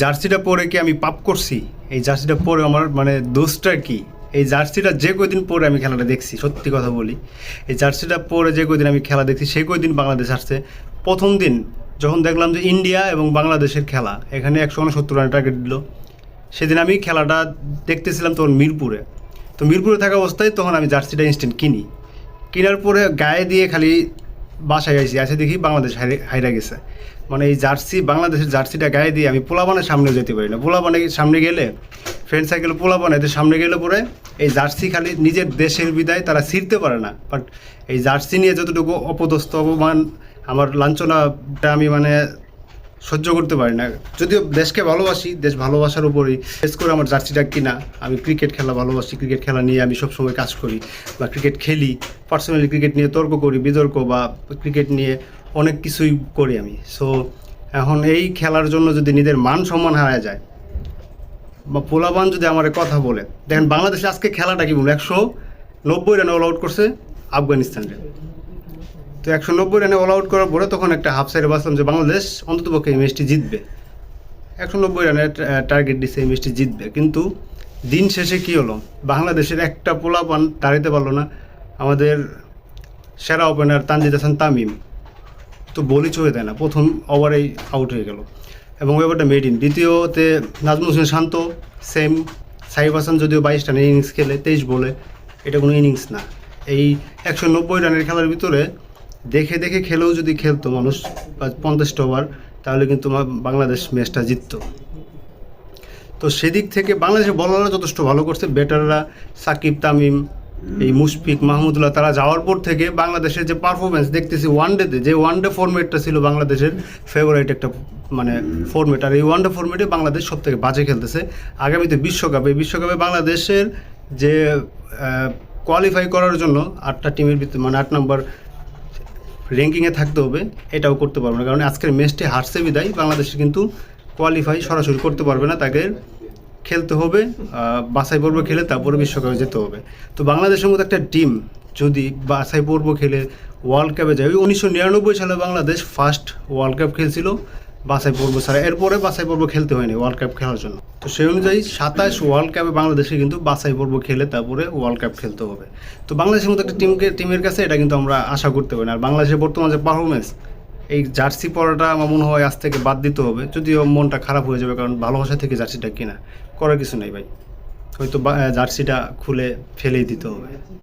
জার্সিটা পরে কি আমি পাপ করছি? এই জার্সিটা পরে আমার মানে দোষটা কি? এই জার্সিটা যে কয়দিন পরে আমি খেলাটা দেখছি, সত্যি কথা বলি, এই জার্সিটা পরে যে কয়দিন আমি খেলা দেখছি সেই কয়দিন বাংলাদেশ আসছে। প্রথম দিন যখন দেখলাম যে ইন্ডিয়া এবং বাংলাদেশের খেলা, এখানে 169 রানের টার্গেট দিল, সেদিন আমি খেলাটা দেখতেছিলাম তখন মিরপুরে। তো মিরপুরে থাকা অবস্থায় তখন আমি জার্সিটা ইনস্ট্যান্ট কিনি। কেনার পরে গায়ে দিয়ে খালি বাসায় আইসি, আসে দেখি বাংলাদেশ হাইরা গেছে। মানে এই জার্সি, বাংলাদেশের জার্সিটা গায়ে দিয়ে আমি পোলাপানের সামনেও যেতে পারি না। পোলাপানের সামনে গেলে, ফ্রেন্ড সার্কেল পোলাপানের সামনে গেলে পরে এই জার্সি খালি নিজের দেশের বিদায় তারা ছিঁড়তে পারে না। বাট এই জার্সি নিয়ে যতটুকু অপদস্থ অপমান, আমার লাঞ্ছনাটা আমি মানে সহ্য করতে পারি না। যদিও দেশকে ভালোবাসি, দেশ ভালোবাসার উপরই বেস করে আমার জার্সিটা কিনা। আমি ক্রিকেট খেলা ভালোবাসি, ক্রিকেট খেলা নিয়ে আমি সবসময় কাজ করি বা ক্রিকেট খেলি, পার্সোনালি ক্রিকেট নিয়ে তর্ক করি, বিতর্ক বা ক্রিকেট নিয়ে অনেক কিছুই করি আমি। সো এখন এই খেলার জন্য যদি নিজের মান সম্মান হারায় যায় বা পোলাপান যদি আমার কথা বলে, দেখেন বাংলাদেশে আজকে খেলাটা কি বলুন, 190 রানে অল আউট করছে আফগানিস্তানকে। তো 190 রানে অল আউট করার পরে তখন একটা হাফ সাইডে বাঁচলাম যে বাংলাদেশ অন্ততপক্ষে এই ম্যাচটি জিতবে। 190 রানের টার্গেট দিচ্ছে এই ম্যাচটি জিতবে, কিন্তু দিন শেষে কী হলো, বাংলাদেশের একটা পোলাপান দাঁড়াতে পারলো না। আমাদের সেরা ওপেনার তানজিদ হাসান তামিম তো বলই চলে দেয় না, প্রথম ওভারেই আউট হয়ে গেল এবং ওভারটা মেড ইন। দ্বিতীয়তে নাজমুল হোসেন শান্ত সেম, সাইফ হাসান যদিও 22 রানের ইনিংস খেলে 23 বলে, এটা কোনো ইনিংস না। এই 190 রানের খেলার ভিতরে দেখে দেখে খেলেও যদি খেলতো মানুষ 50টা ওভার, তাহলে কিন্তু বাংলাদেশ ম্যাচটা জিততো। তো সেদিক থেকে বাংলাদেশের বলাররা যথেষ্ট ভালো করছে, ব্যাটাররা সাকিব, তামিম, এই মুশফিক, মাহমুদুল্লাহ, তারা যাওয়ার পর থেকে বাংলাদেশের যে পারফরমেন্স দেখতেছি ওয়ানডেতে, যে ওয়ানডে ফরম্যাটটা ছিল বাংলাদেশের ফেভারিট একটা মানে ফরম্যাট, আর এই ওয়ানডে ফরম্যাটে বাংলাদেশ সব থেকে বাজে খেলতেছে। আগামীতে বিশ্বকাপে বাংলাদেশের যে কোয়ালিফাই করার জন্য 8টা টিমের ভিতরে মানে 8 নম্বর র্যাঙ্কিংয়ে থাকতে হবে, এটাও করতে পারবে না। কারণ আজকের ম্যাচটি হারছে বিদায় বাংলাদেশ কিন্তু কোয়ালিফাই সরাসরি করতে পারবে না, তাকে খেলতে হবে বাছাই পর্ব খেলে, তারপরে বিশ্বকাপে যেতে হবে। তো বাংলাদেশের মতো একটা টিম যদি বাছাই পর্ব খেলে ওয়ার্ল্ড কাপে যায়, ওই 1999 সালে বাংলাদেশ ফার্স্ট ওয়ার্ল্ড কাপ খেলছিল বাছাই পর্ব ছাড়া, এরপরে বাছাই পর্ব খেলতে হয়নি ওয়ার্ল্ড কাপ খেলার জন্য। তো সেই অনুযায়ী 27 ওয়ার্ল্ড কাপে বাংলাদেশে কিন্তু বাছাই পর্ব খেলে তারপরে ওয়ার্ল্ড কাপ খেলতে হবে। তো বাংলাদেশের মতো একটা টিমের কাছে এটা কিন্তু আমরা আশা করতে পারি না। আর বাংলাদেশের বর্তমান যে পারফরমেন্স, এই জার্সি পরাটা আমার মনে হয় আজ থেকে বাদ দিতে হবে, যদিও মনটা খারাপ হয়ে যাবে, কারণ ভালোবাসা থেকে জার্সিটা কিনা, করার কিছু নেই ভাই, হয়তো জার্সিটা খুলে ফেলেই দিতে হবে।